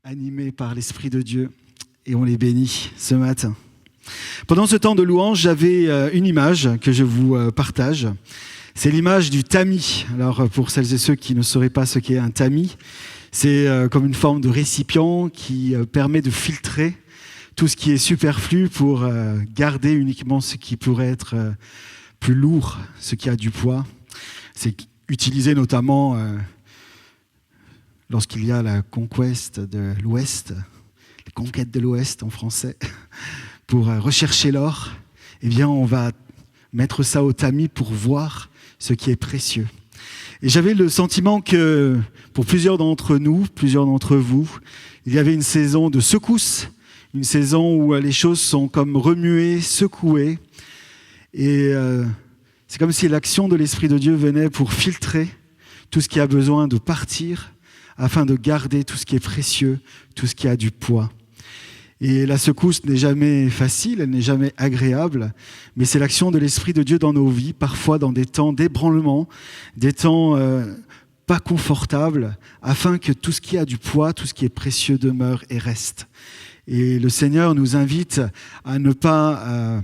animés par l'Esprit de Dieu et on les bénit ce matin. Pendant ce temps de louange, j'avais une image que je vous partage. C'est l'image du tamis. Alors pour celles et ceux qui ne sauraient pas ce qu'est un tamis, c'est comme une forme de récipient qui permet de filtrer tout ce qui est superflu pour garder uniquement ce qui pourrait être plus lourd, ce qui a du poids. C'est utilisé notamment lorsqu'il y a la conquête de l'Ouest, les conquêtes de l'Ouest en français, pour rechercher l'or. Eh bien, on va mettre ça au tamis pour voir ce qui est précieux. Et j'avais le sentiment que pour plusieurs d'entre nous, plusieurs d'entre vous, il y avait une saison de secousse, une saison où les choses sont comme remuées, secouées. Et c'est comme si l'action de l'Esprit de Dieu venait pour filtrer tout ce qui a besoin de partir, afin de garder tout ce qui est précieux, tout ce qui a du poids. Et la secousse n'est jamais facile, elle n'est jamais agréable, mais c'est l'action de l'Esprit de Dieu dans nos vies, parfois dans des temps d'ébranlement, des temps pas confortables, afin que tout ce qui a du poids, tout ce qui est précieux demeure et reste. Et le Seigneur nous invite à ne pas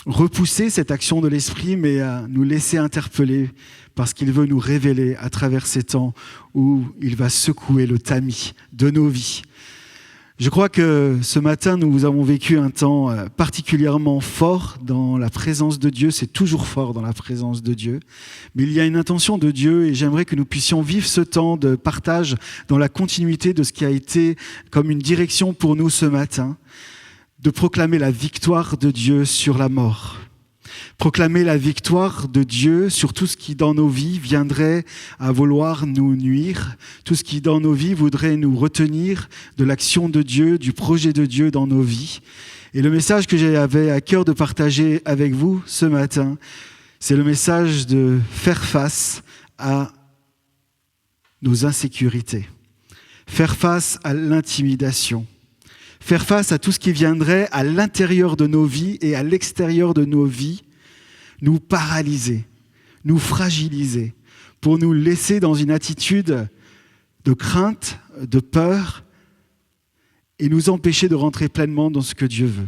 repousser cette action de l'Esprit, mais à nous laisser interpeller parce qu'il veut nous révéler à travers ces temps où il va secouer le tamis de nos vies. Je crois que ce matin, nous avons vécu un temps particulièrement fort dans la présence de Dieu. C'est toujours fort dans la présence de Dieu. Mais il y a une intention de Dieu et j'aimerais que nous puissions vivre ce temps de partage dans la continuité de ce qui a été comme une direction pour nous ce matin, de proclamer la victoire de Dieu sur la mort. Proclamer la victoire de Dieu sur tout ce qui dans nos vies viendrait à vouloir nous nuire, tout ce qui dans nos vies voudrait nous retenir de l'action de Dieu, du projet de Dieu dans nos vies. Et le message que j'avais à cœur de partager avec vous ce matin, c'est le message de faire face à nos insécurités, faire face à l'intimidation. Faire face à tout ce qui viendrait à l'intérieur de nos vies et à l'extérieur de nos vies, nous paralyser, nous fragiliser, pour nous laisser dans une attitude de crainte, de peur, et nous empêcher de rentrer pleinement dans ce que Dieu veut.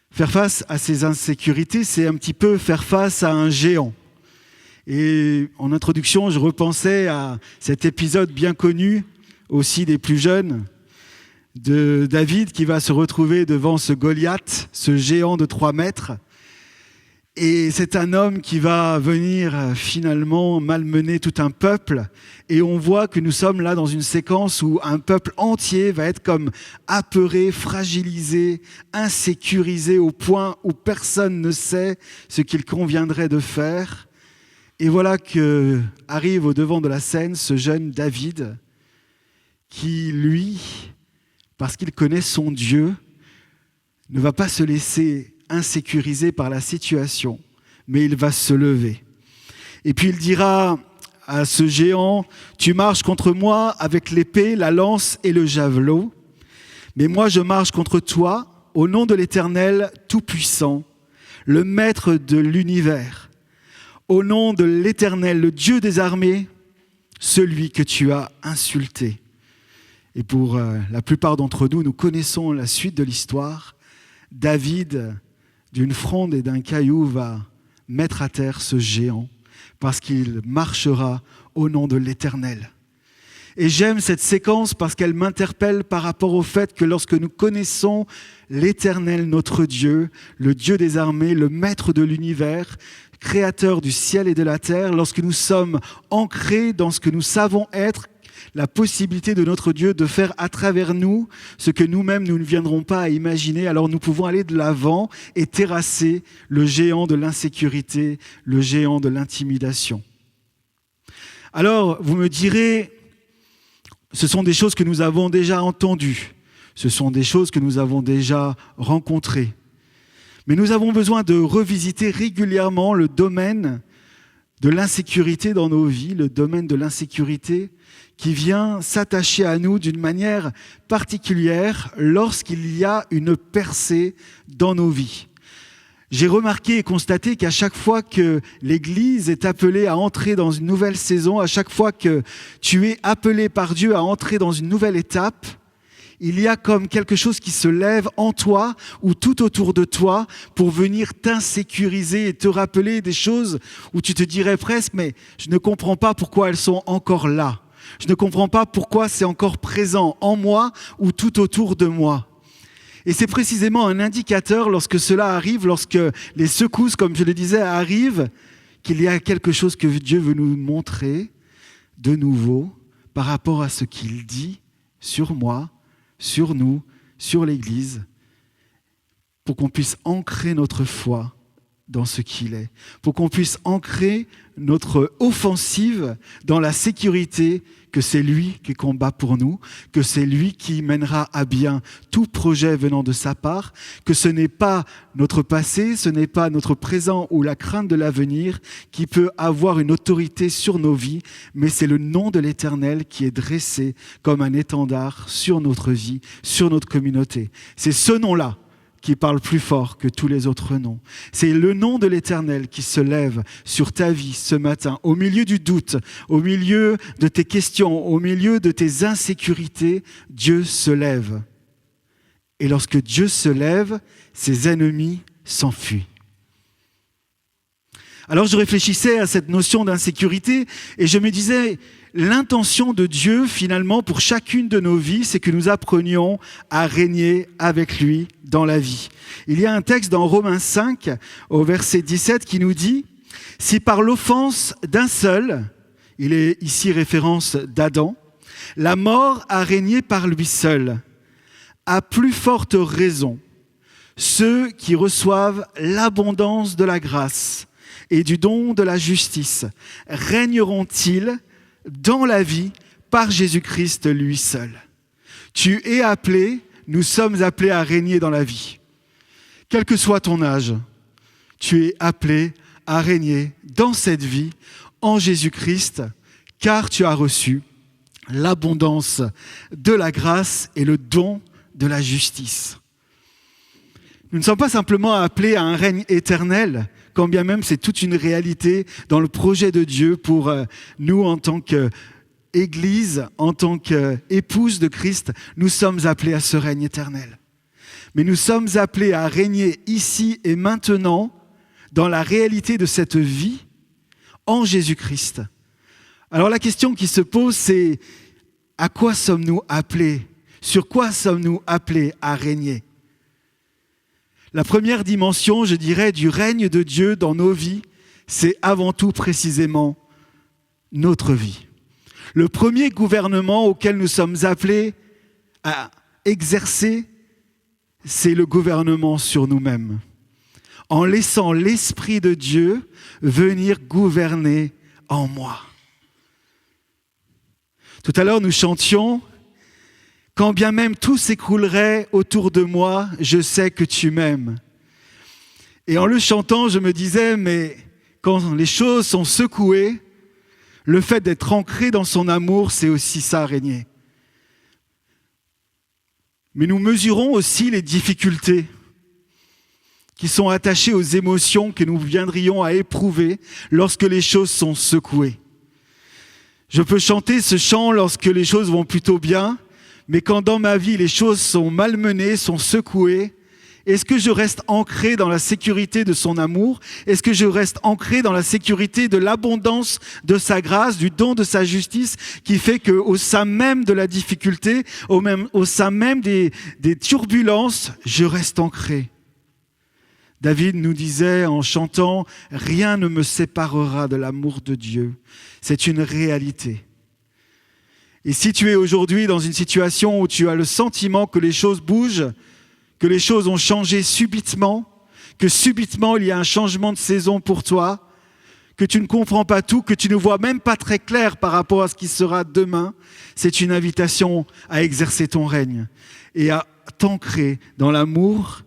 Faire face à ces insécurités, c'est un petit peu faire face à un géant. Et en introduction, je repensais à cet épisode bien connu, aussi des plus jeunes, de David qui va se retrouver devant ce Goliath, ce géant de 3 mètres. Et c'est un homme qui va venir finalement malmener tout un peuple. Et on voit que nous sommes là dans une séquence où un peuple entier va être comme apeuré, fragilisé, insécurisé au point où personne ne sait ce qu'il conviendrait de faire. Et voilà que arrive au devant de la scène ce jeune David qui, lui, parce qu'il connaît son Dieu, ne va pas se laisser insécurisé par la situation, mais il va se lever. Et puis il dira à ce géant, « Tu marches contre moi avec l'épée, la lance et le javelot, mais moi je marche contre toi au nom de l'Éternel Tout-Puissant, le Maître de l'univers, au nom de l'Éternel, le Dieu des armées, celui que tu as insulté. » Et pour la plupart d'entre nous, nous connaissons la suite de l'histoire. David, d'une fronde et d'un caillou, va mettre à terre ce géant parce qu'il marchera au nom de l'Éternel. Et j'aime cette séquence parce qu'elle m'interpelle par rapport au fait que lorsque nous connaissons l'Éternel, notre Dieu, le Dieu des armées, le Maître de l'univers, créateur du ciel et de la terre, lorsque nous sommes ancrés dans ce que nous savons être, la possibilité de notre Dieu de faire à travers nous ce que nous-mêmes nous ne viendrons pas à imaginer, alors nous pouvons aller de l'avant et terrasser le géant de l'insécurité, le géant de l'intimidation. Alors, vous me direz, ce sont des choses que nous avons déjà entendues, ce sont des choses que nous avons déjà rencontrées. Mais nous avons besoin de revisiter régulièrement le domaine de l'insécurité dans nos vies, le domaine de l'insécurité qui vient s'attacher à nous d'une manière particulière lorsqu'il y a une percée dans nos vies. J'ai remarqué et constaté qu'à chaque fois que l'Église est appelée à entrer dans une nouvelle saison, à chaque fois que tu es appelé par Dieu à entrer dans une nouvelle étape, il y a comme quelque chose qui se lève en toi ou tout autour de toi pour venir t'insécuriser et te rappeler des choses où tu te dirais presque, mais je ne comprends pas pourquoi elles sont encore là. Je ne comprends pas pourquoi c'est encore présent en moi ou tout autour de moi. Et c'est précisément un indicateur lorsque cela arrive, lorsque les secousses, comme je le disais, arrivent, qu'il y a quelque chose que Dieu veut nous montrer de nouveau par rapport à ce qu'il dit sur moi, sur nous, sur l'Église, pour qu'on puisse ancrer notre foi dans ce qu'il est, pour qu'on puisse ancrer notre offensive dans la sécurité que c'est lui qui combat pour nous, que c'est lui qui mènera à bien tout projet venant de sa part, que ce n'est pas notre passé, ce n'est pas notre présent ou la crainte de l'avenir qui peut avoir une autorité sur nos vies, mais c'est le nom de l'Éternel qui est dressé comme un étendard sur notre vie, sur notre communauté. C'est ce nom-là qui parle plus fort que tous les autres noms. C'est le nom de l'Éternel qui se lève sur ta vie ce matin, au milieu du doute, au milieu de tes questions, au milieu de tes insécurités, Dieu se lève. Et lorsque Dieu se lève, ses ennemis s'enfuient. Alors je réfléchissais à cette notion d'insécurité et je me disais, l'intention de Dieu finalement pour chacune de nos vies, c'est que nous apprenions à régner avec lui dans la vie. Il y a un texte dans Romains 5 au verset 17 qui nous dit « Si par l'offense d'un seul, il est ici référence d'Adam, la mort a régné par lui seul, à plus forte raison, ceux qui reçoivent l'abondance de la grâce et du don de la justice régneront-ils dans la vie par Jésus-Christ lui seul. » Tu es appelé, nous sommes appelés à régner dans la vie. Quel que soit ton âge, tu es appelé à régner dans cette vie en Jésus-Christ, car tu as reçu l'abondance de la grâce et le don de la justice. Nous ne sommes pas simplement appelés à un règne éternel, quand bien même c'est toute une réalité dans le projet de Dieu pour nous en tant qu'Église, en tant qu'épouse de Christ, nous sommes appelés à ce règne éternel. Mais nous sommes appelés à régner ici et maintenant dans la réalité de cette vie en Jésus-Christ. Alors la question qui se pose, c'est à quoi sommes-nous appelés? Sur quoi sommes-nous appelés à régner? La première dimension, je dirais, du règne de Dieu dans nos vies, c'est avant tout précisément notre vie. Le premier gouvernement auquel nous sommes appelés à exercer, c'est le gouvernement sur nous-mêmes, en laissant l'Esprit de Dieu venir gouverner en moi. Tout à l'heure, nous chantions « Quand bien même tout s'écroulerait autour de moi, je sais que tu m'aimes. » Et en le chantant, je me disais, mais quand les choses sont secouées, le fait d'être ancré dans son amour, c'est aussi ça, régner. Mais nous mesurons aussi les difficultés qui sont attachées aux émotions que nous viendrions à éprouver lorsque les choses sont secouées. Je peux chanter ce chant lorsque les choses vont plutôt bien, mais quand dans ma vie les choses sont malmenées, sont secouées, est-ce que je reste ancré dans la sécurité de son amour? Est-ce que je reste ancré dans la sécurité de l'abondance de sa grâce, du don de sa justice, qui fait qu'au sein même de la difficulté, au sein même des turbulences, je reste ancré? David nous disait en chantant « Rien ne me séparera de l'amour de Dieu ». C'est une réalité. Et si tu es aujourd'hui dans une situation où tu as le sentiment que les choses bougent, que les choses ont changé subitement, que subitement il y a un changement de saison pour toi, que tu ne comprends pas tout, que tu ne vois même pas très clair par rapport à ce qui sera demain, c'est une invitation à exercer ton règne et à t'ancrer dans l'amour,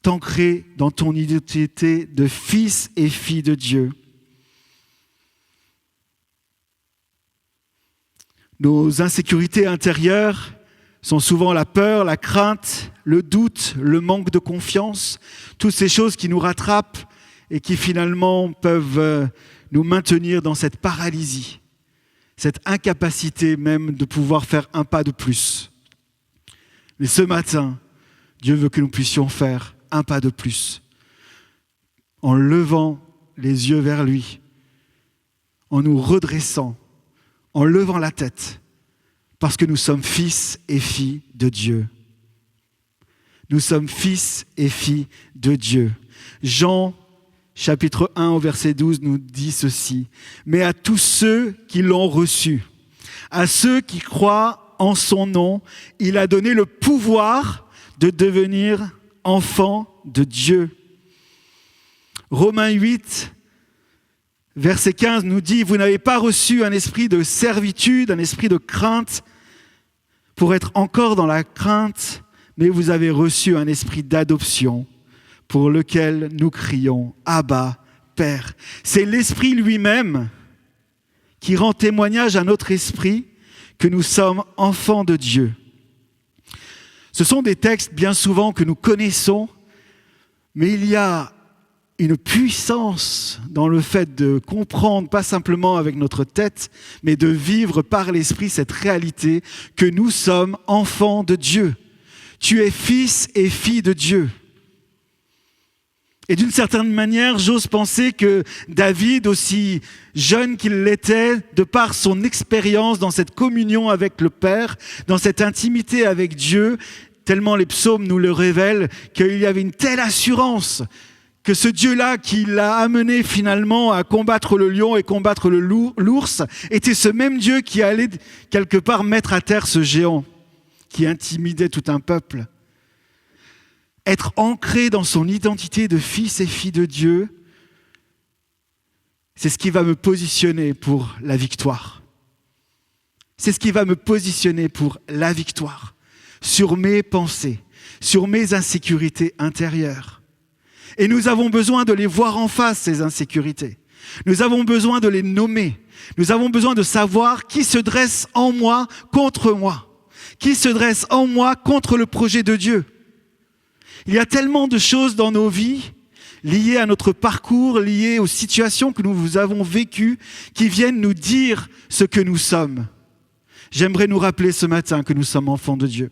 t'ancrer dans ton identité de fils et fille de Dieu. Nos insécurités intérieures sont souvent la peur, la crainte, le doute, le manque de confiance, toutes ces choses qui nous rattrapent et qui finalement peuvent nous maintenir dans cette paralysie, cette incapacité même de pouvoir faire un pas de plus. Mais ce matin, Dieu veut que nous puissions faire un pas de plus, en levant les yeux vers lui, en nous redressant, en levant la tête, parce que nous sommes fils et filles de Dieu. Nous sommes fils et filles de Dieu. Jean, chapitre 1, au verset 12, nous dit ceci. « Mais à tous ceux qui l'ont reçu, à ceux qui croient en son nom, il a donné le pouvoir de devenir enfants de Dieu. » Romains 8, verset 15 nous dit « Vous n'avez pas reçu un esprit de servitude, un esprit de crainte pour être encore dans la crainte, mais vous avez reçu un esprit d'adoption pour lequel nous crions « Abba, Père ». C'est l'Esprit lui-même qui rend témoignage à notre esprit que nous sommes enfants de Dieu. Ce sont des textes bien souvent que nous connaissons, mais il y a une puissance dans le fait de comprendre, pas simplement avec notre tête, mais de vivre par l'Esprit cette réalité que nous sommes enfants de Dieu. Tu es fils et fille de Dieu. Et d'une certaine manière, j'ose penser que David, aussi jeune qu'il l'était, de par son expérience dans cette communion avec le Père, dans cette intimité avec Dieu, tellement les psaumes nous le révèlent, qu'il y avait une telle assurance que ce Dieu-là qui l'a amené finalement à combattre le lion et combattre l'ours était ce même Dieu qui allait quelque part mettre à terre ce géant qui intimidait tout un peuple. Être ancré dans son identité de fils et fille de Dieu, c'est ce qui va me positionner pour la victoire. C'est ce qui va me positionner pour la victoire sur mes pensées, sur mes insécurités intérieures. Et nous avons besoin de les voir en face, ces insécurités. Nous avons besoin de les nommer. Nous avons besoin de savoir qui se dresse en moi contre moi. Qui se dresse en moi contre le projet de Dieu. Il y a tellement de choses dans nos vies liées à notre parcours, liées aux situations que nous avons vécues, qui viennent nous dire ce que nous sommes. J'aimerais nous rappeler ce matin que nous sommes enfants de Dieu.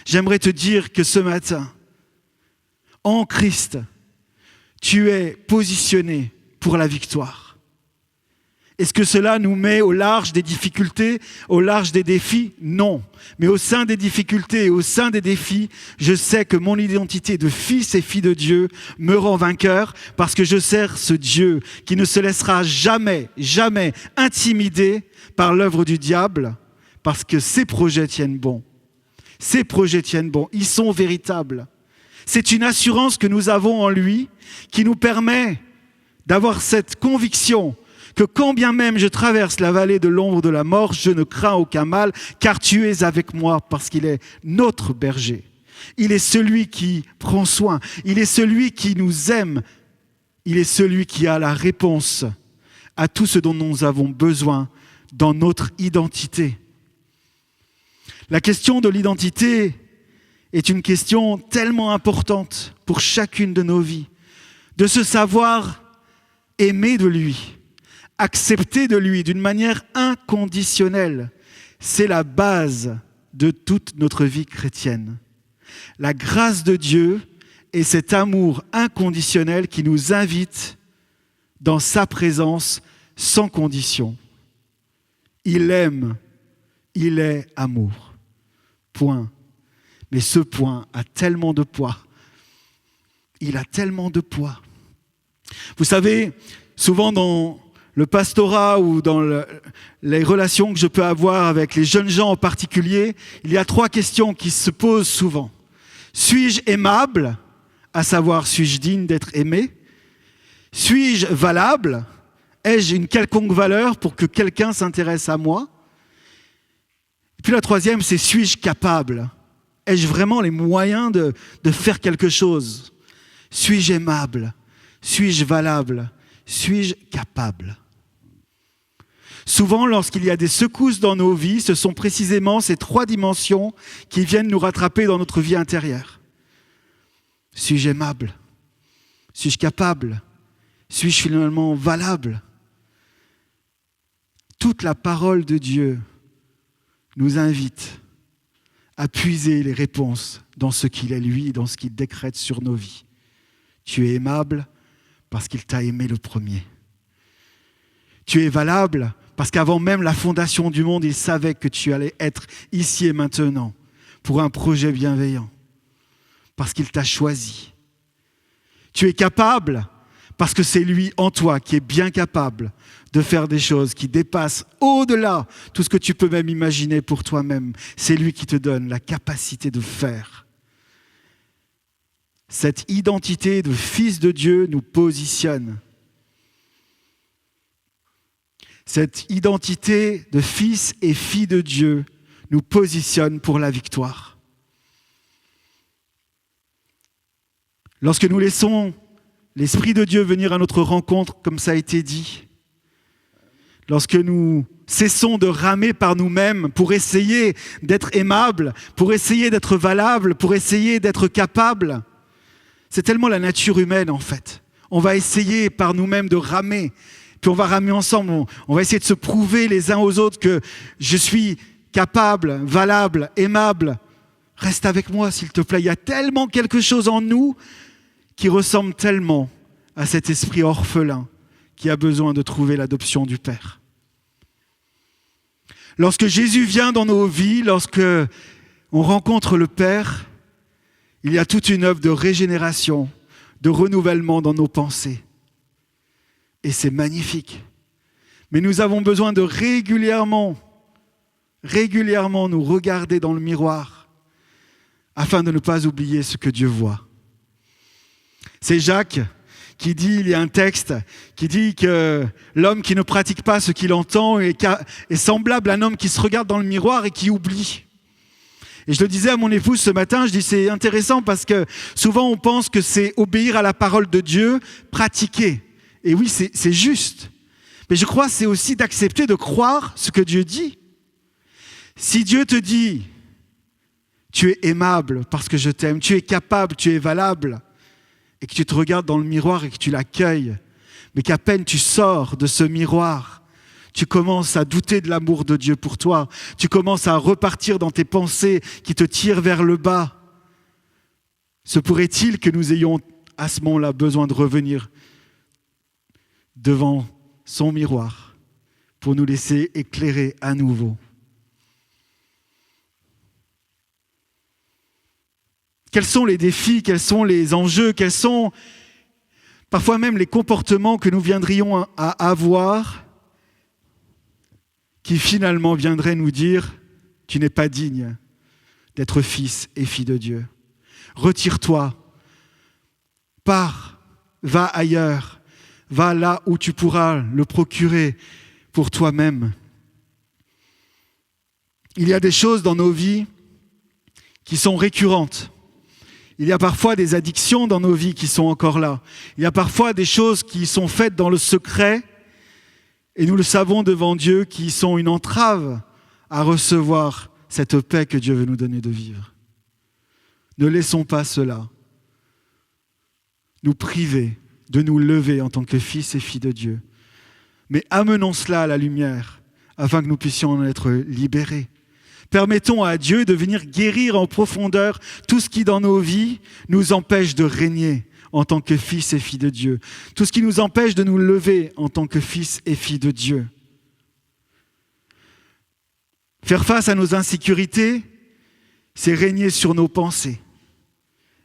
J'aimerais te dire que ce matin, en Christ, tu es positionné pour la victoire. Est-ce que cela nous met au large des difficultés, au large des défis? Non. Mais au sein des difficultés et au sein des défis, je sais que mon identité de fils et fille de Dieu me rend vainqueur parce que je sers ce Dieu qui ne se laissera jamais, jamais intimider par l'œuvre du diable parce que ses projets tiennent bon. Ses projets tiennent bon. Ils sont véritables. C'est une assurance que nous avons en lui qui nous permet d'avoir cette conviction que quand bien même je traverse la vallée de l'ombre de la mort, je ne crains aucun mal, car tu es avec moi parce qu'il est notre berger. Il est celui qui prend soin, il est celui qui nous aime, il est celui qui a la réponse à tout ce dont nous avons besoin dans notre identité. La question de l'identité est une question tellement importante pour chacune de nos vies, de se savoir aimer de lui, accepter de lui d'une manière inconditionnelle. C'est la base de toute notre vie chrétienne. La grâce de Dieu est cet amour inconditionnel qui nous invite dans sa présence sans condition. Il aime, il est amour. Point. Mais ce point a tellement de poids. Il a tellement de poids. Vous savez, souvent dans le pastorat ou dans les relations que je peux avoir avec les jeunes gens en particulier, il y a 3 questions qui se posent souvent. Suis-je aimable? À savoir, suis-je digne d'être aimé? Suis-je valable? Ai-je une quelconque valeur pour que quelqu'un s'intéresse à moi? Et puis la 3e, c'est suis-je capable? Ai-je vraiment les moyens de faire quelque chose? Suis-je aimable? Suis-je valable? Suis-je capable? Souvent, lorsqu'il y a des secousses dans nos vies, ce sont précisément ces 3 dimensions qui viennent nous rattraper dans notre vie intérieure. Suis-je aimable? Suis-je capable? Suis-je finalement valable? Toute la parole de Dieu nous invite à puiser les réponses dans ce qu'il est lui, dans ce qu'il décrète sur nos vies. Tu es aimable parce qu'il t'a aimé le premier. Tu es valable parce qu'avant même la fondation du monde, il savait que tu allais être ici et maintenant pour un projet bienveillant, parce qu'il t'a choisi. Tu es capable parce que c'est lui en toi qui est bien capable de faire des choses qui dépassent au-delà tout ce que tu peux même imaginer pour toi-même. C'est lui qui te donne la capacité de faire. Cette identité de fils de Dieu nous positionne. Cette identité de fils et fille de Dieu nous positionne pour la victoire. Lorsque nous laissons l'Esprit de Dieu venir à notre rencontre, comme ça a été dit, lorsque nous cessons de ramer par nous-mêmes pour essayer d'être aimables, pour essayer d'être valables, pour essayer d'être capables, c'est tellement la nature humaine en fait. On va essayer par nous-mêmes de ramer, puis on va ramer ensemble, on va essayer de se prouver les uns aux autres que je suis capable, valable, aimable. Reste avec moi s'il te plaît. Il y a tellement quelque chose en nous qui ressemble tellement à cet esprit orphelin qui a besoin de trouver l'adoption du Père. Lorsque Jésus vient dans nos vies, lorsque on rencontre le Père, il y a toute une œuvre de régénération, de renouvellement dans nos pensées. Et c'est magnifique. Mais nous avons besoin de régulièrement nous regarder dans le miroir afin de ne pas oublier ce que Dieu voit. C'est Jacques qui dit, il y a un texte qui dit que l'homme qui ne pratique pas ce qu'il entend est semblable à un homme qui se regarde dans le miroir et qui oublie. Et je le disais à mon épouse ce matin, je dis c'est intéressant parce que souvent on pense que c'est obéir à la parole de Dieu, pratiquer. Et oui, c'est juste. Mais je crois que c'est aussi d'accepter de croire ce que Dieu dit. Si Dieu te dit, tu es aimable parce que je t'aime, tu es capable, tu es valable, et que tu te regardes dans le miroir et que tu l'accueilles, mais qu'à peine tu sors de ce miroir, tu commences à douter de l'amour de Dieu pour toi, tu commences à repartir dans tes pensées qui te tirent vers le bas. Se pourrait-il que nous ayons à ce moment-là besoin de revenir devant son miroir pour nous laisser éclairer à nouveau? Quels sont les défis, quels sont les enjeux, quels sont parfois même les comportements que nous viendrions à avoir qui finalement viendraient nous dire « Tu n'es pas digne d'être fils et fille de Dieu. Retire-toi, pars, va ailleurs, va là où tu pourras le procurer pour toi-même. » Il y a des choses dans nos vies qui sont récurrentes. Il y a parfois des addictions dans nos vies qui sont encore là. Il y a parfois des choses qui sont faites dans le secret, et nous le savons devant Dieu, qui sont une entrave à recevoir cette paix que Dieu veut nous donner de vivre. Ne laissons pas cela nous priver de nous lever en tant que fils et filles de Dieu. Mais amenons cela à la lumière afin que nous puissions en être libérés. Permettons à Dieu de venir guérir en profondeur tout ce qui dans nos vies nous empêche de régner en tant que fils et filles de Dieu. Tout ce qui nous empêche de nous lever en tant que fils et filles de Dieu. Faire face à nos insécurités, c'est régner sur nos pensées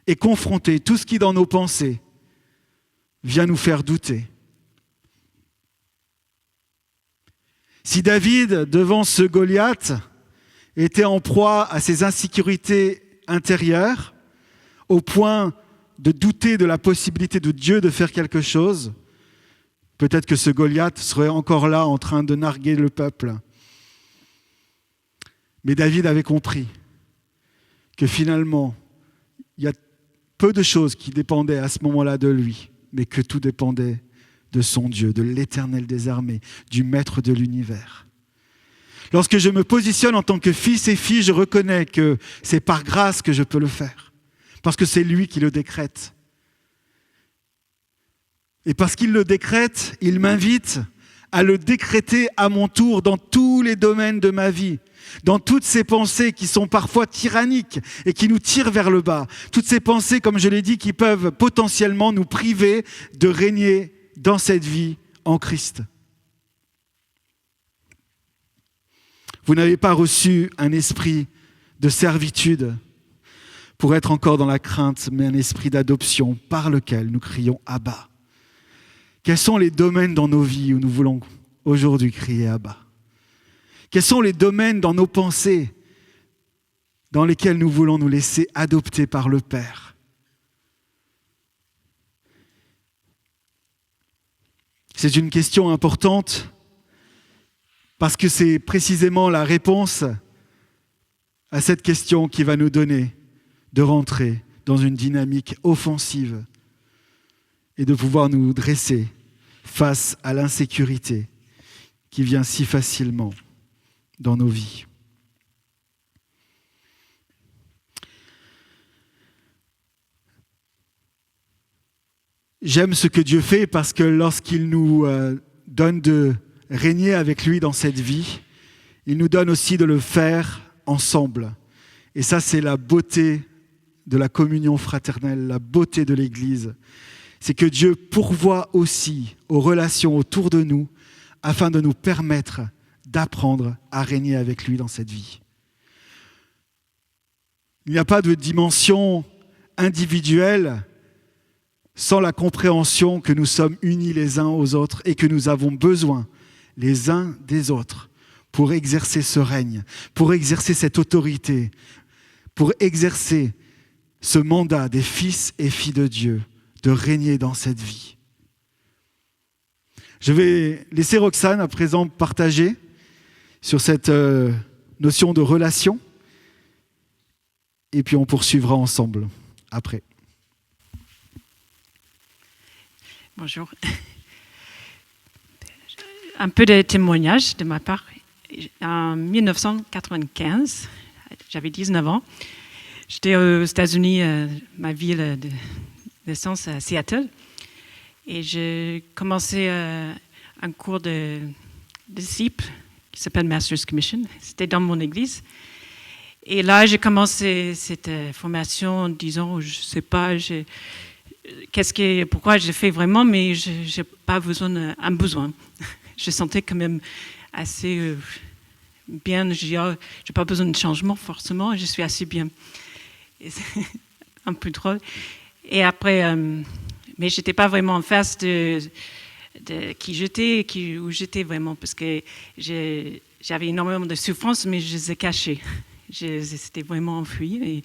et confronter tout ce qui dans nos pensées vient nous faire douter. Si David, devant ce Goliath, était en proie à ses insécurités intérieures, au point de douter de la possibilité de Dieu de faire quelque chose, peut-être que ce Goliath serait encore là en train de narguer le peuple. Mais David avait compris que finalement, il y a peu de choses qui dépendaient à ce moment-là de lui, mais que tout dépendait de son Dieu, de l'Éternel des armées, du Maître de l'univers. Lorsque je me positionne en tant que fils et fille, je reconnais que c'est par grâce que je peux le faire, parce que c'est lui qui le décrète. Et parce qu'il le décrète, il m'invite à le décréter à mon tour dans tous les domaines de ma vie, dans toutes ces pensées qui sont parfois tyranniques et qui nous tirent vers le bas. Toutes ces pensées, comme je l'ai dit, qui peuvent potentiellement nous priver de régner dans cette vie en Christ. Vous n'avez pas reçu un esprit de servitude pour être encore dans la crainte, mais un esprit d'adoption par lequel nous crions Abba. Quels sont les domaines dans nos vies où nous voulons aujourd'hui crier Abba? Quels sont les domaines dans nos pensées dans lesquels nous voulons nous laisser adopter par le Père? C'est une question importante parce que c'est précisément la réponse à cette question qui va nous donner de rentrer dans une dynamique offensive et de pouvoir nous dresser face à l'insécurité qui vient si facilement dans nos vies. J'aime ce que Dieu fait parce que lorsqu'il nous donne de régner avec lui dans cette vie, il nous donne aussi de le faire ensemble. Et ça, c'est la beauté de la communion fraternelle, la beauté de l'Église. C'est que Dieu pourvoit aussi aux relations autour de nous afin de nous permettre d'apprendre à régner avec lui dans cette vie. Il n'y a pas de dimension individuelle sans la compréhension que nous sommes unis les uns aux autres et que nous avons besoin les uns des autres pour exercer ce règne, pour exercer cette autorité, pour exercer ce mandat des fils et filles de Dieu, de régner dans cette vie. Je vais laisser Roxane à présent partager sur cette notion de relation et puis on poursuivra ensemble après. Bonjour. Un peu de témoignage de ma part. En 1995, j'avais 19 ans. J'étais aux États-Unis, ma ville de naissance à Seattle. Et j'ai commencé un cours de disciple qui s'appelle Master's Commission. C'était dans mon église. Et là, j'ai commencé cette formation, disons, je ne sais pas, pourquoi j'ai fait vraiment, mais je n'ai pas un besoin. Je sentais quand même assez bien. Je n'ai pas besoin de changement forcément, je suis assez bien. Et c'est un peu drôle. Et après, mais je n'étais pas vraiment en face de qui j'étais, où j'étais vraiment, parce que j'avais énormément de souffrances, mais je les ai cachées. C'était vraiment enfui. Et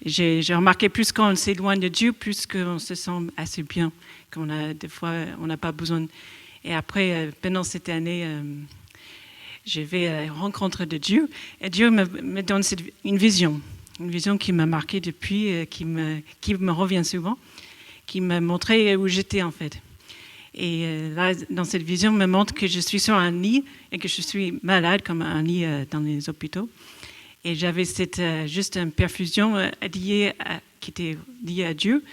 j'ai remarqué plus qu'on s'éloigne de Dieu, plus qu'on se sent assez bien, des fois, on n'a pas besoin. Et après, pendant cette année, je vais à la rencontre de Dieu. Et Dieu me donne une vision qui m'a marquée depuis, qui me revient souvent, qui m'a montré où j'étais en fait. Et là, dans cette vision, me montre que je suis sur un lit et que je suis malade, comme un lit dans les hôpitaux. Et j'avais juste une perfusion qui était liée à Dieu,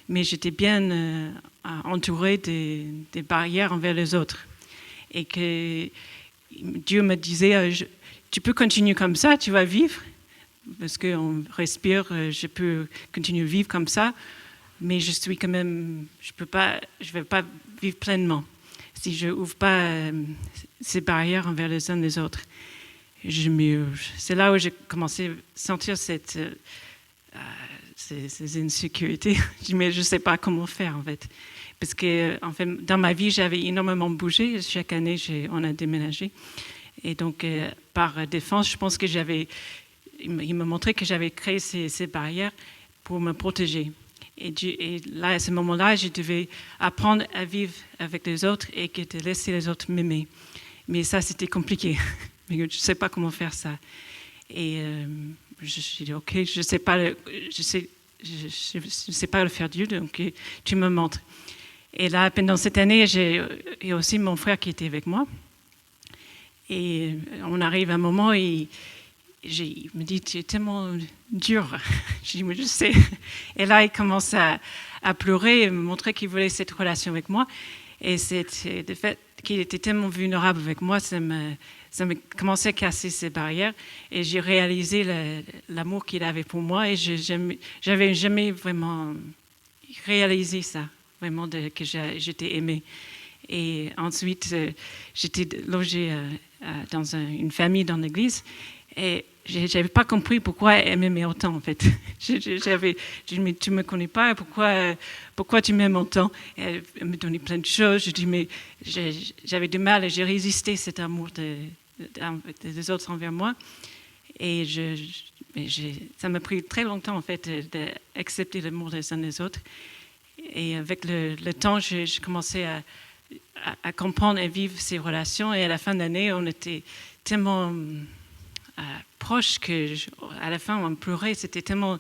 mais j'étais bien entourée des barrières envers les autres. Et que Dieu me disait, tu peux continuer comme ça, tu vas vivre, parce qu'on respire, je peux continuer à vivre comme ça, mais je suis quand même, je ne vais pas vivre pleinement si je n'ouvre pas ces barrières envers les uns les autres. C'est là où j'ai commencé à sentir ces insécurités, mais je ne sais pas comment faire en fait. Parce que en fait, dans ma vie, j'avais énormément bougé. Chaque année, on a déménagé. Et donc, par défense, je pense que il m'a montré que j'avais créé ces barrières pour me protéger. Et là, à ce moment-là, je devais apprendre à vivre avec les autres et de laisser les autres m'aimer. Mais ça, c'était compliqué. Mais je ne sais pas comment faire ça. Et j'ai dit, OK, je ne sais pas le faire Dieu, donc tu me montres. Et là, pendant cette année, il y a aussi mon frère qui était avec moi. Et on arrive à un moment et il me dit, tu es tellement dur. Je dis, mais je sais. Et là, il commence à pleurer et me montrer qu'il voulait cette relation avec moi. Et c'était le fait qu'il était tellement vulnérable avec moi, ça m'a commencé à casser ces barrières. Et j'ai réalisé l'amour qu'il avait pour moi. Et j'avais jamais vraiment réalisé ça, vraiment que j'étais aimée. Et ensuite, j'étais logée dans une famille dans l'église. Et je n'avais pas compris pourquoi elle m'aimait autant, en fait. Je dis, mais tu ne me connais pas, pourquoi tu m'aimes autant? Elle me donnait plein de choses. Je dis, mais j'avais du mal et j'ai résisté cet amour des autres envers moi. Et ça m'a pris très longtemps, en fait, d'accepter l'amour des uns des autres. Et avec le temps, j'ai commencé à comprendre et vivre ces relations. Et à la fin de l'année, on était tellement proches qu'à la fin, on pleurait. C'était tellement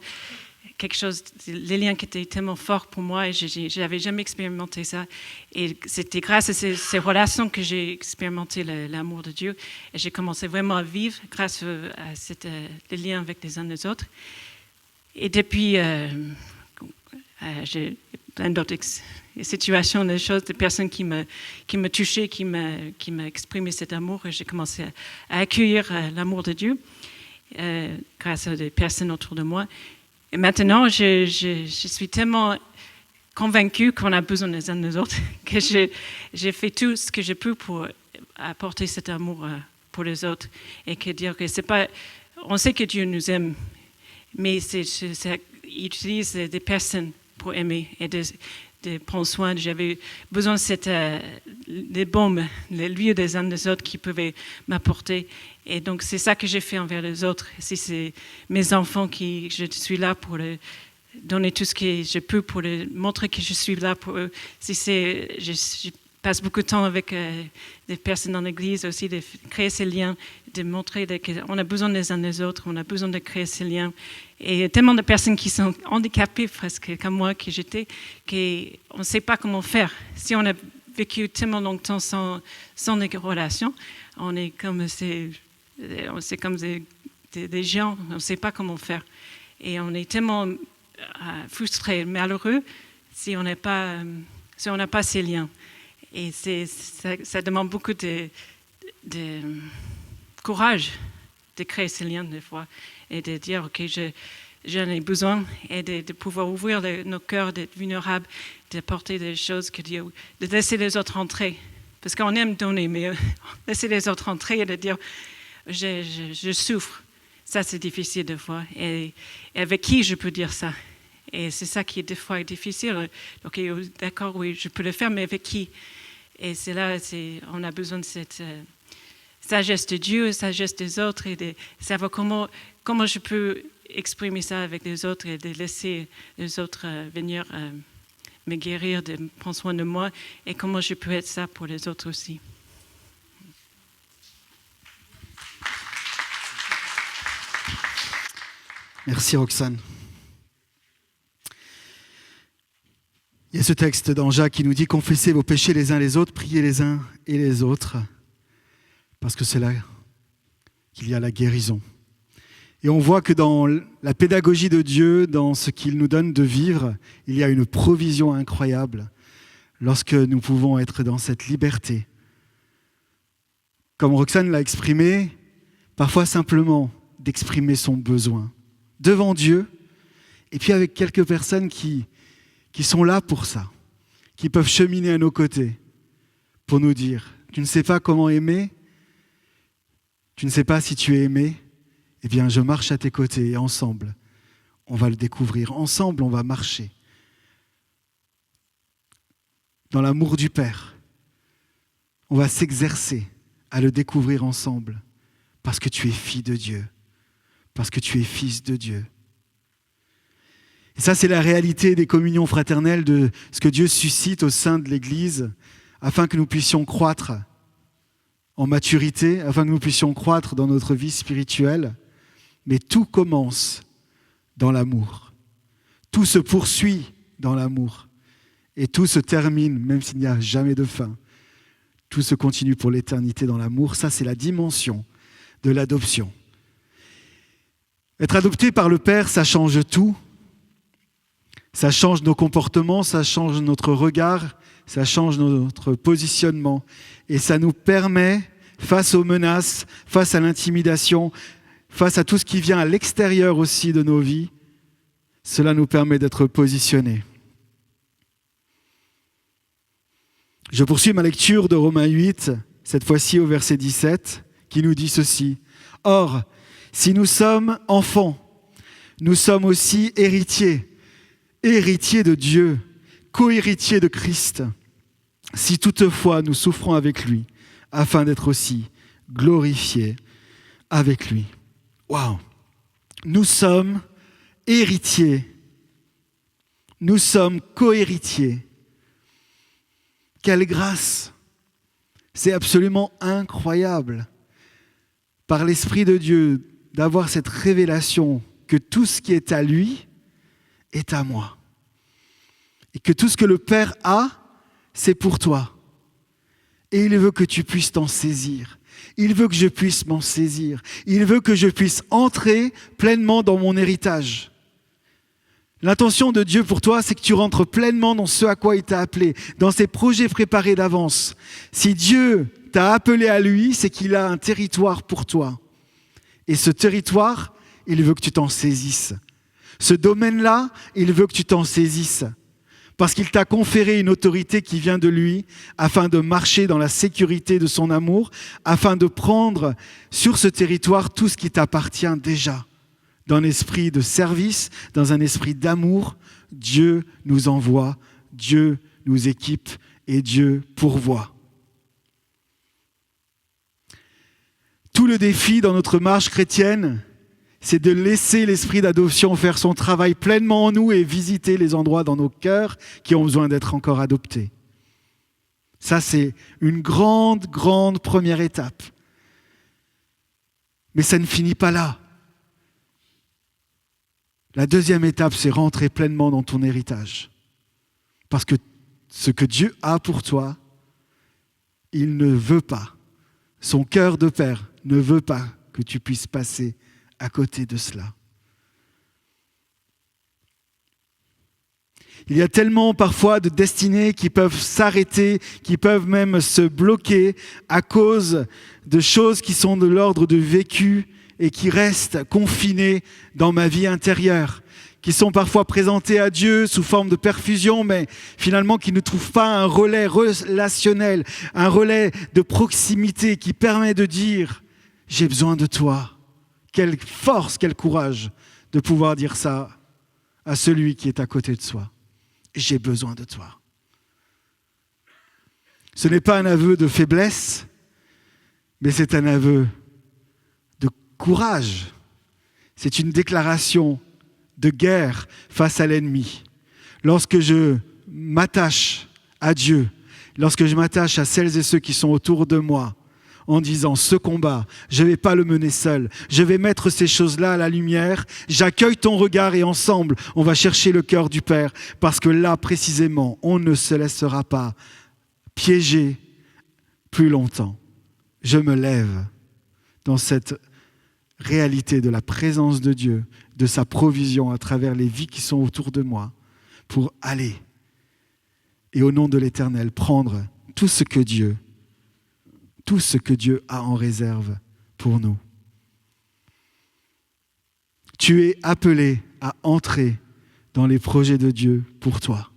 quelque chose, les liens qui étaient tellement forts pour moi. Et je n'avais jamais expérimenté ça. Et c'était grâce à ces relations que j'ai expérimenté l'amour de Dieu. Et j'ai commencé vraiment à vivre grâce à les liens avec les uns des autres. Et depuis, j'ai plein d'autres situations, des choses, des personnes qui me touchaient, qui m'a exprimé cet amour. Et j'ai commencé à accueillir l'amour de Dieu grâce à des personnes autour de moi. Et maintenant, je suis tellement convaincue qu'on a besoin des uns des autres que j'ai fait tout ce que je peux pour apporter cet amour pour les autres. Et que dire que c'est pas... On sait que Dieu nous aime, mais il utilise des personnes pour aimer et de prendre soin. J'avais besoin des baumes, l'huile des uns des autres qui pouvaient m'apporter. Et donc, c'est ça que j'ai fait envers les autres. Si c'est mes enfants je suis là pour donner tout ce que je peux pour montrer que je suis là pour eux. Je passe beaucoup de temps avec des personnes dans l'église aussi, de créer ces liens, de montrer qu'on a besoin des uns des autres, on a besoin de créer ces liens. Et il y a tellement de personnes qui sont handicapées, presque comme moi, que j'étais, qu'on ne sait pas comment faire. Si on a vécu tellement longtemps sans des relations, on est comme des géants, on ne sait pas comment faire. Et on est tellement frustrés, malheureux, si on n'a pas ces liens. Et ça demande beaucoup de courage de créer ces liens des fois et de dire, OK, j'en ai besoin et de pouvoir ouvrir nos cœurs, d'être vulnérables, d'apporter des choses de laisser les autres entrer. Parce qu'on aime donner, mais laisser les autres entrer et de dire, je souffre. Ça, c'est difficile des fois. Et avec qui je peux dire ça? Et c'est ça qui est des fois difficile. OK, d'accord, oui, je peux le faire, mais avec qui? Et c'est là, on a besoin de cette sagesse de Dieu, sagesse des autres, et de savoir comment je peux exprimer ça avec les autres et de laisser les autres venir me guérir, de prendre soin de moi, et comment je peux être ça pour les autres aussi. Merci Roxane. Il y a ce texte dans Jacques qui nous dit « Confessez vos péchés les uns les autres, priez les uns et les autres, parce que c'est là qu'il y a la guérison. » Et on voit que dans la pédagogie de Dieu, dans ce qu'il nous donne de vivre, il y a une provision incroyable lorsque nous pouvons être dans cette liberté. Comme Roxane l'a exprimé, parfois simplement d'exprimer son besoin devant Dieu, et puis avec quelques personnes qui sont là pour ça, qui peuvent cheminer à nos côtés pour nous dire « Tu ne sais pas comment aimer, tu ne sais pas si tu es aimé, eh bien je marche à tes côtés et ensemble, on va le découvrir. Ensemble, on va marcher dans l'amour du Père. On va s'exercer à le découvrir ensemble parce que tu es fille de Dieu, parce que tu es fils de Dieu. » Et ça, c'est la réalité des communions fraternelles, de ce que Dieu suscite au sein de l'Église, afin que nous puissions croître en maturité, afin que nous puissions croître dans notre vie spirituelle. Mais tout commence dans l'amour. Tout se poursuit dans l'amour. Et tout se termine, même s'il n'y a jamais de fin. Tout se continue pour l'éternité dans l'amour. Ça, c'est la dimension de l'adoption. Être adopté par le Père, ça change tout. Ça change nos comportements, ça change notre regard, ça change notre positionnement. Et ça nous permet, face aux menaces, face à l'intimidation, face à tout ce qui vient à l'extérieur aussi de nos vies, cela nous permet d'être positionnés. Je poursuis ma lecture de Romains 8, cette fois-ci au verset 17, qui nous dit ceci. « Or, si nous sommes enfants, nous sommes aussi héritiers, héritiers de Dieu, co-héritiers de Christ, si toutefois nous souffrons avec lui, afin d'être aussi glorifiés avec lui. » Waouh! Nous sommes héritiers, nous sommes co-héritiers. Quelle grâce! C'est absolument incroyable, par l'Esprit de Dieu, d'avoir cette révélation que tout ce qui est à lui est à moi. Et que tout ce que le Père a, c'est pour toi. Et il veut que tu puisses t'en saisir. Il veut que je puisse m'en saisir. Il veut que je puisse entrer pleinement dans mon héritage. L'intention de Dieu pour toi, c'est que tu rentres pleinement dans ce à quoi il t'a appelé, dans ses projets préparés d'avance. Si Dieu t'a appelé à lui, c'est qu'il a un territoire pour toi. Et ce territoire, il veut que tu t'en saisisses. Ce domaine-là, il veut que tu t'en saisisses. Parce qu'il t'a conféré une autorité qui vient de lui, afin de marcher dans la sécurité de son amour, afin de prendre sur ce territoire tout ce qui t'appartient déjà. Dans un esprit de service, dans un esprit d'amour, Dieu nous envoie, Dieu nous équipe et Dieu pourvoit. Tout le défi dans notre marche chrétienne, c'est de laisser l'esprit d'adoption faire son travail pleinement en nous et visiter les endroits dans nos cœurs qui ont besoin d'être encore adoptés. Ça, c'est une grande, grande première étape. Mais ça ne finit pas là. La deuxième étape, c'est rentrer pleinement dans ton héritage. Parce que ce que Dieu a pour toi, il ne veut pas. Son cœur de père ne veut pas que tu puisses passer à côté de cela. Il y a tellement parfois de destinées qui peuvent s'arrêter, qui peuvent même se bloquer à cause de choses qui sont de l'ordre du vécu et qui restent confinées dans ma vie intérieure, qui sont parfois présentées à Dieu sous forme de perfusion, mais finalement qui ne trouvent pas un relais relationnel, un relais de proximité qui permet de dire « j'ai besoin de toi ». Quelle force, quel courage de pouvoir dire ça à celui qui est à côté de soi. J'ai besoin de toi. Ce n'est pas un aveu de faiblesse, mais c'est un aveu de courage. C'est une déclaration de guerre face à l'ennemi. Lorsque je m'attache à Dieu, lorsque je m'attache à celles et ceux qui sont autour de moi, en disant ce combat, je ne vais pas le mener seul, je vais mettre ces choses-là à la lumière, j'accueille ton regard et ensemble, on va chercher le cœur du Père, parce que là, précisément, on ne se laissera pas piéger plus longtemps. Je me lève dans cette réalité de la présence de Dieu, de sa provision à travers les vies qui sont autour de moi, pour aller et au nom de l'Éternel, prendre tout ce que Dieu a en réserve pour nous. Tu es appelé à entrer dans les projets de Dieu pour toi.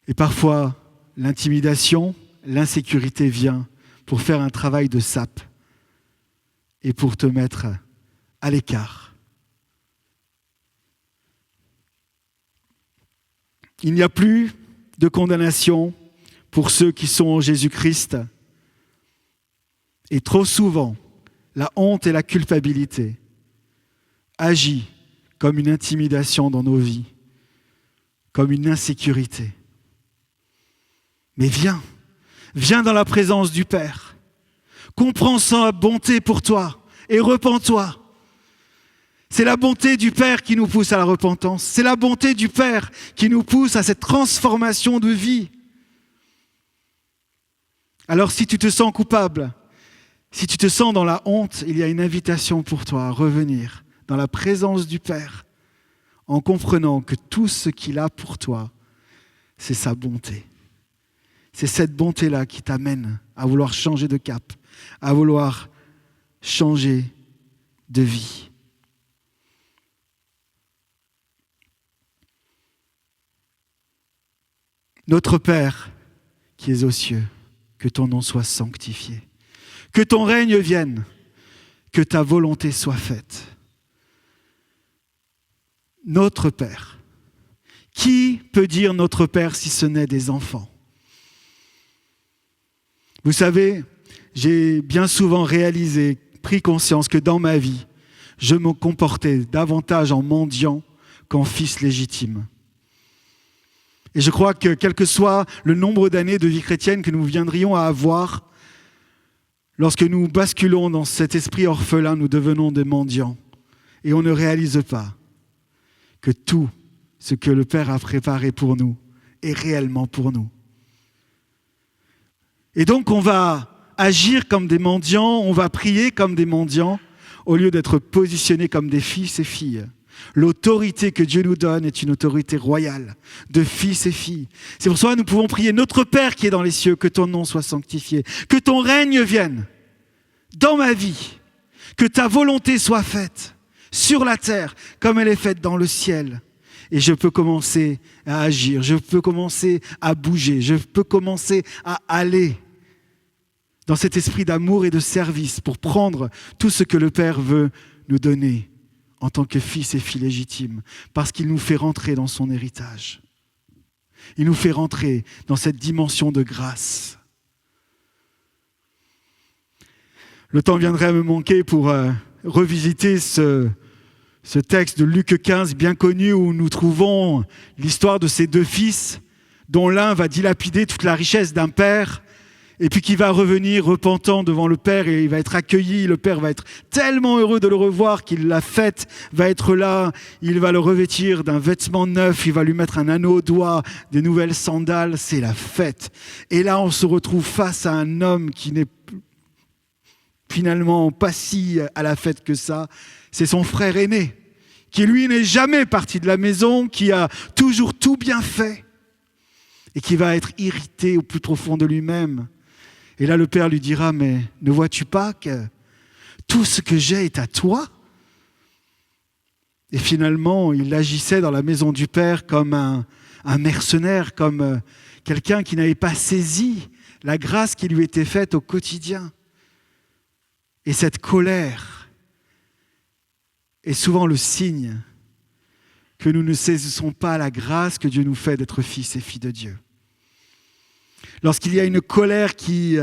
Et parfois, l'intimidation, l'insécurité vient pour faire un travail de sape et pour te mettre à l'écart. Il n'y a plus de condamnation pour ceux qui sont en Jésus-Christ. Et trop souvent, la honte et la culpabilité agissent comme une intimidation dans nos vies, comme une insécurité. Mais viens dans la présence du Père. Comprends sa bonté pour toi et repens-toi. C'est la bonté du Père qui nous pousse à la repentance. C'est la bonté du Père qui nous pousse à cette transformation de vie. Alors si tu te sens coupable, si tu te sens dans la honte, il y a une invitation pour toi à revenir dans la présence du Père en comprenant que tout ce qu'il a pour toi, c'est sa bonté. C'est cette bonté-là qui t'amène à vouloir changer de cap, à vouloir changer de vie. Notre Père qui es aux cieux, que ton nom soit sanctifié, que ton règne vienne, que ta volonté soit faite. Notre Père. Qui peut dire notre Père si ce n'est des enfants? Vous savez, j'ai bien souvent réalisé, pris conscience que dans ma vie, je me comportais davantage en mendiant qu'en fils légitime. Et je crois que quel que soit le nombre d'années de vie chrétienne que nous viendrions à avoir, lorsque nous basculons dans cet esprit orphelin, nous devenons des mendiants. Et on ne réalise pas que tout ce que le Père a préparé pour nous est réellement pour nous. Et donc on va agir comme des mendiants, on va prier comme des mendiants, au lieu d'être positionnés comme des fils et filles. L'autorité que Dieu nous donne est une autorité royale, de fils et filles. C'est pour ça que nous pouvons prier, notre Père qui est dans les cieux, que ton nom soit sanctifié, que ton règne vienne dans ma vie, que ta volonté soit faite sur la terre comme elle est faite dans le ciel. Et je peux commencer à agir, je peux commencer à bouger, je peux commencer à aller dans cet esprit d'amour et de service pour prendre tout ce que le Père veut nous donner en tant que fils et filles légitimes, parce qu'il nous fait rentrer dans son héritage. Il nous fait rentrer dans cette dimension de grâce. Le temps viendrait à me manquer pour revisiter ce texte de Luc 15 bien connu où nous trouvons l'histoire de ces deux fils dont l'un va dilapider toute la richesse d'un père et puis qui va revenir repentant devant le Père et il va être accueilli. Le Père va être tellement heureux de le revoir qu'il la fête va être là. Il va le revêtir d'un vêtement neuf, il va lui mettre un anneau au doigt, des nouvelles sandales, c'est la fête. Et là, on se retrouve face à un homme qui n'est finalement pas si à la fête que ça. C'est son frère aîné, qui lui n'est jamais parti de la maison, qui a toujours tout bien fait et qui va être irrité au plus profond de lui-même. Et là, le Père lui dira, mais ne vois-tu pas que tout ce que j'ai est à toi? Et finalement, il agissait dans la maison du Père comme un mercenaire, comme quelqu'un qui n'avait pas saisi la grâce qui lui était faite au quotidien. Et cette colère est souvent le signe que nous ne saisissons pas la grâce que Dieu nous fait d'être fils et filles de Dieu. Lorsqu'il y a une colère qui,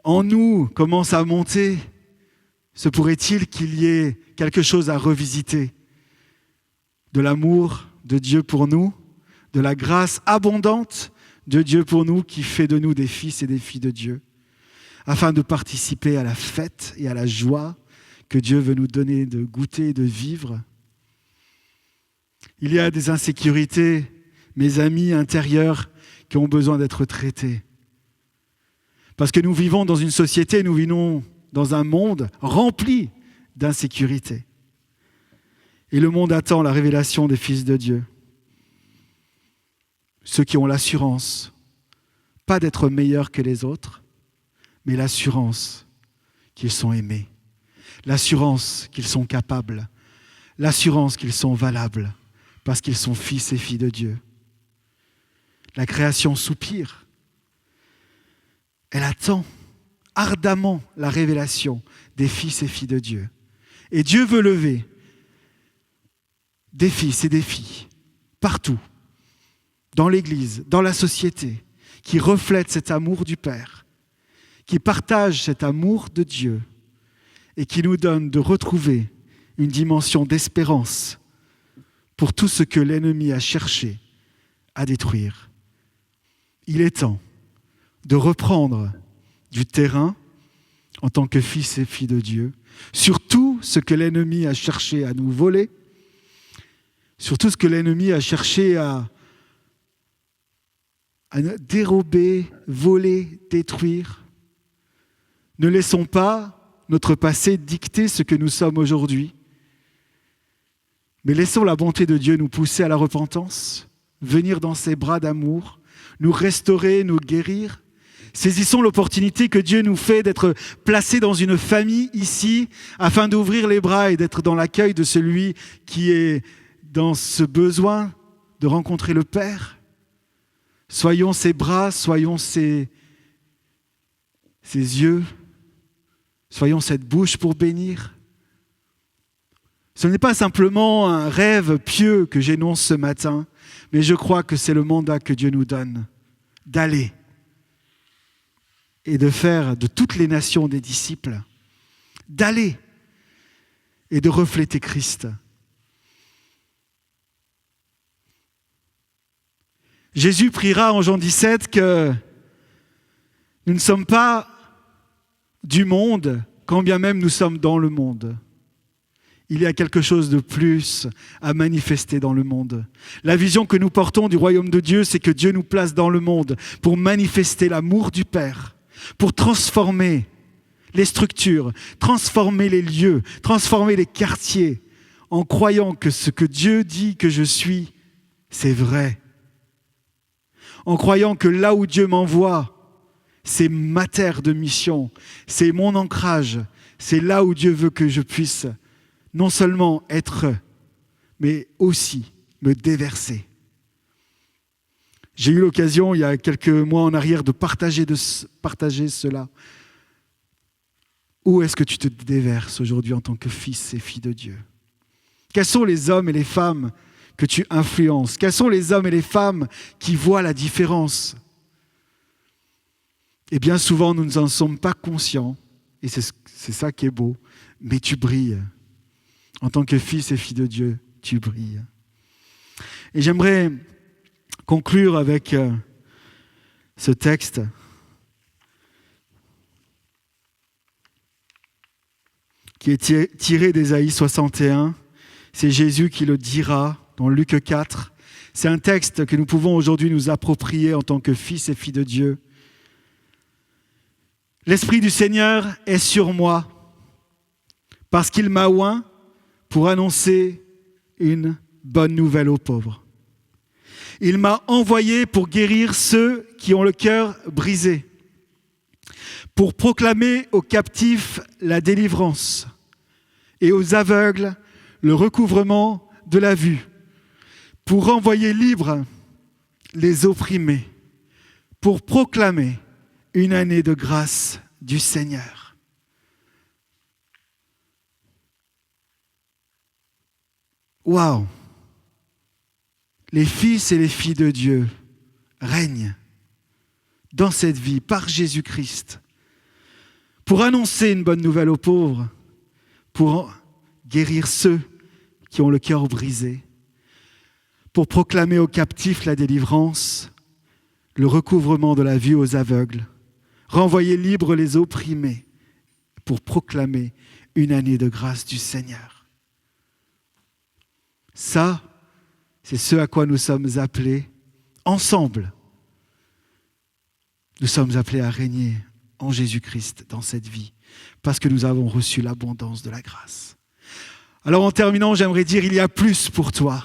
en nous, commence à monter, se pourrait-il qu'il y ait quelque chose à revisiter? De l'amour de Dieu pour nous, de la grâce abondante de Dieu pour nous qui fait de nous des fils et des filles de Dieu, afin de participer à la fête et à la joie que Dieu veut nous donner de goûter et de vivre. Il y a des insécurités, mes amis, intérieures, qui ont besoin d'être traités. Parce que nous vivons dans une société, nous vivons dans un monde rempli d'insécurité. Et le monde attend la révélation des fils de Dieu. Ceux qui ont l'assurance, pas d'être meilleurs que les autres, mais l'assurance qu'ils sont aimés, l'assurance qu'ils sont capables, l'assurance qu'ils sont valables, parce qu'ils sont fils et filles de Dieu. La création soupire. Elle attend ardemment la révélation des fils et filles de Dieu. Et Dieu veut lever des fils et des filles partout, dans l'Église, dans la société, qui reflètent cet amour du Père, qui partagent cet amour de Dieu et qui nous donnent de retrouver une dimension d'espérance pour tout ce que l'ennemi a cherché à détruire. Il est temps de reprendre du terrain en tant que fils et filles de Dieu, sur tout ce que l'ennemi a cherché à nous voler, sur tout ce que l'ennemi a cherché à dérober, voler, détruire. Ne laissons pas notre passé dicter ce que nous sommes aujourd'hui, mais laissons la bonté de Dieu nous pousser à la repentance, venir dans ses bras d'amour, nous restaurer, nous guérir. Saisissons l'opportunité que Dieu nous fait d'être placés dans une famille ici, afin d'ouvrir les bras et d'être dans l'accueil de celui qui est dans ce besoin de rencontrer le Père. Soyons ses bras, soyons ses yeux, soyons cette bouche pour bénir. Ce n'est pas simplement un rêve pieux que j'énonce ce matin, mais je crois que c'est le mandat que Dieu nous donne, d'aller et de faire de toutes les nations des disciples, d'aller et de refléter Christ. Jésus priera en Jean 17 que nous ne sommes pas du monde, quand bien même nous sommes dans le monde. Il y a quelque chose de plus à manifester dans le monde. La vision que nous portons du royaume de Dieu, c'est que Dieu nous place dans le monde pour manifester l'amour du Père, pour transformer les structures, transformer les lieux, transformer les quartiers, en croyant que ce que Dieu dit que je suis, c'est vrai. En croyant que là où Dieu m'envoie, c'est ma terre de mission, c'est mon ancrage, c'est là où Dieu veut que je puisse non seulement être, mais aussi me déverser. J'ai eu l'occasion, il y a quelques mois en arrière, de partager cela. Où est-ce que tu te déverses aujourd'hui en tant que fils et fille de Dieu ? Quels sont les hommes et les femmes que tu influences ? Quels sont les hommes et les femmes qui voient la différence ? Et bien souvent, nous n'en sommes pas conscients, et c'est ça qui est beau, mais tu brilles. En tant que fils et fille de Dieu, tu brilles. Et j'aimerais conclure avec ce texte qui est tiré d'Ésaïe 61. C'est Jésus qui le dira dans Luc 4. C'est un texte que nous pouvons aujourd'hui nous approprier en tant que fils et filles de Dieu. L'Esprit du Seigneur est sur moi, parce qu'il m'a oint pour annoncer une bonne nouvelle aux pauvres. Il m'a envoyé pour guérir ceux qui ont le cœur brisé, pour proclamer aux captifs la délivrance et aux aveugles le recouvrement de la vue, pour renvoyer libres les opprimés, pour proclamer une année de grâce du Seigneur. Waouh! Les fils et les filles de Dieu règnent dans cette vie par Jésus-Christ pour annoncer une bonne nouvelle aux pauvres, pour guérir ceux qui ont le cœur brisé, pour proclamer aux captifs la délivrance, le recouvrement de la vue aux aveugles, renvoyer libres les opprimés, pour proclamer une année de grâce du Seigneur. Ça, c'est ce à quoi nous sommes appelés ensemble. Nous sommes appelés à régner en Jésus-Christ dans cette vie, parce que nous avons reçu l'abondance de la grâce. Alors en terminant, j'aimerais dire, il y a plus pour toi,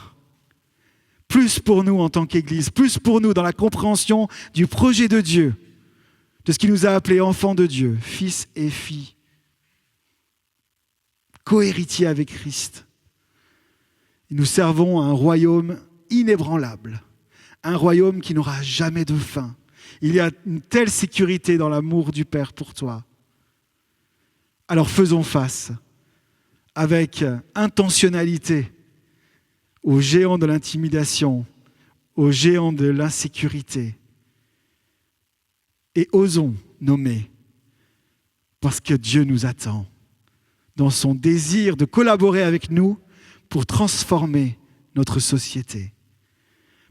plus pour nous en tant qu'Église, plus pour nous dans la compréhension du projet de Dieu, de ce qui nous a appelés enfants de Dieu, fils et filles, co-héritiers avec Christ. Nous servons un royaume inébranlable, un royaume qui n'aura jamais de fin. Il y a une telle sécurité dans l'amour du Père pour toi. Alors faisons face avec intentionnalité aux géants de l'intimidation, aux géants de l'insécurité, et osons nommer, parce que Dieu nous attend dans son désir de collaborer avec nous pour transformer notre société.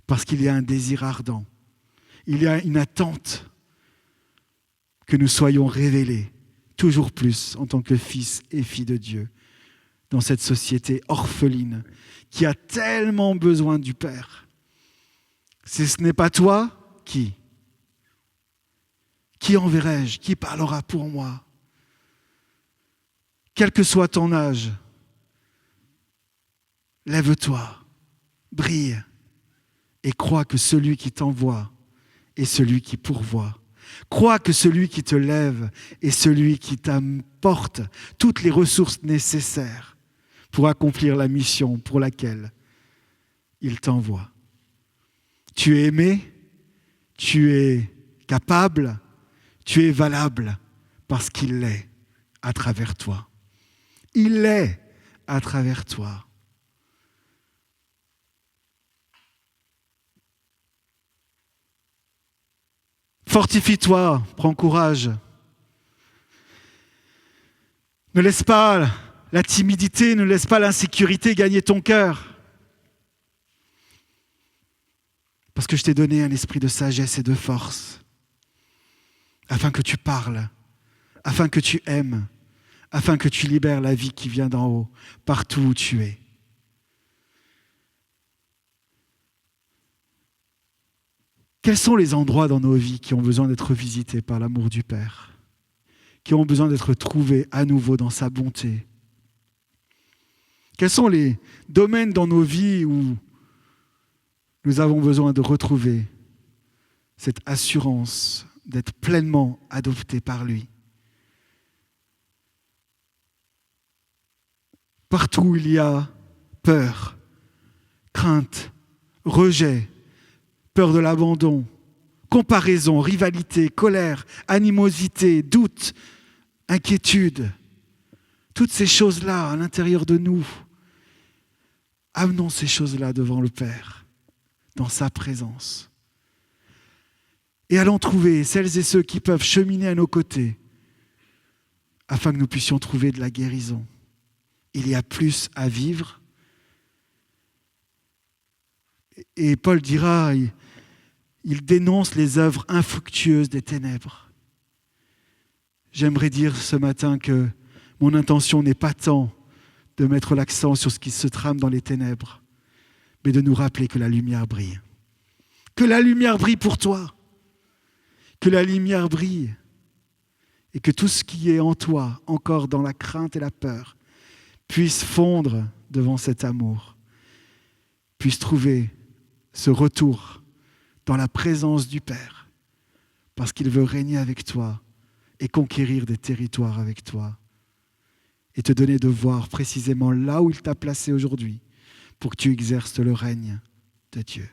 Parce qu'il y a un désir ardent, il y a une attente que nous soyons révélés toujours plus en tant que fils et fille de Dieu, dans cette société orpheline qui a tellement besoin du Père. Si ce n'est pas toi, qui ? Qui enverrai-je ? Qui parlera pour moi ? Quel que soit ton âge, lève-toi, brille et crois que celui qui t'envoie est celui qui pourvoit. Crois que celui qui te lève est celui qui t'apporte toutes les ressources nécessaires pour accomplir la mission pour laquelle il t'envoie. Tu es aimé, tu es capable, tu es valable parce qu'il l'est à travers toi. Il l'est à travers toi. Fortifie-toi, prends courage. Ne laisse pas la timidité, ne laisse pas l'insécurité gagner ton cœur. Parce que je t'ai donné un esprit de sagesse et de force, afin que tu parles, afin que tu aimes, afin que tu libères la vie qui vient d'en haut, partout où tu es. Quels sont les endroits dans nos vies qui ont besoin d'être visités par l'amour du Père, qui ont besoin d'être trouvés à nouveau dans sa bonté ? Quels sont les domaines dans nos vies où nous avons besoin de retrouver cette assurance d'être pleinement adoptés par lui ? Partout où il y a peur, crainte, rejet, peur de l'abandon, comparaison, rivalité, colère, animosité, doute, inquiétude, toutes ces choses-là à l'intérieur de nous, amenons ces choses-là devant le Père, dans sa présence. Et allons trouver celles et ceux qui peuvent cheminer à nos côtés, afin que nous puissions trouver de la guérison. Il y a plus à vivre. Et Paul dira, il dénonce les œuvres infructueuses des ténèbres. J'aimerais dire ce matin que mon intention n'est pas tant de mettre l'accent sur ce qui se trame dans les ténèbres, mais de nous rappeler que la lumière brille. Que la lumière brille pour toi. Que la lumière brille. Et que tout ce qui est en toi, encore dans la crainte et la peur, puisse fondre devant cet amour, puisse trouver ce retour dans la présence du Père, parce qu'il veut régner avec toi et conquérir des territoires avec toi et te donner de voir précisément là où il t'a placé aujourd'hui pour que tu exerces le règne de Dieu.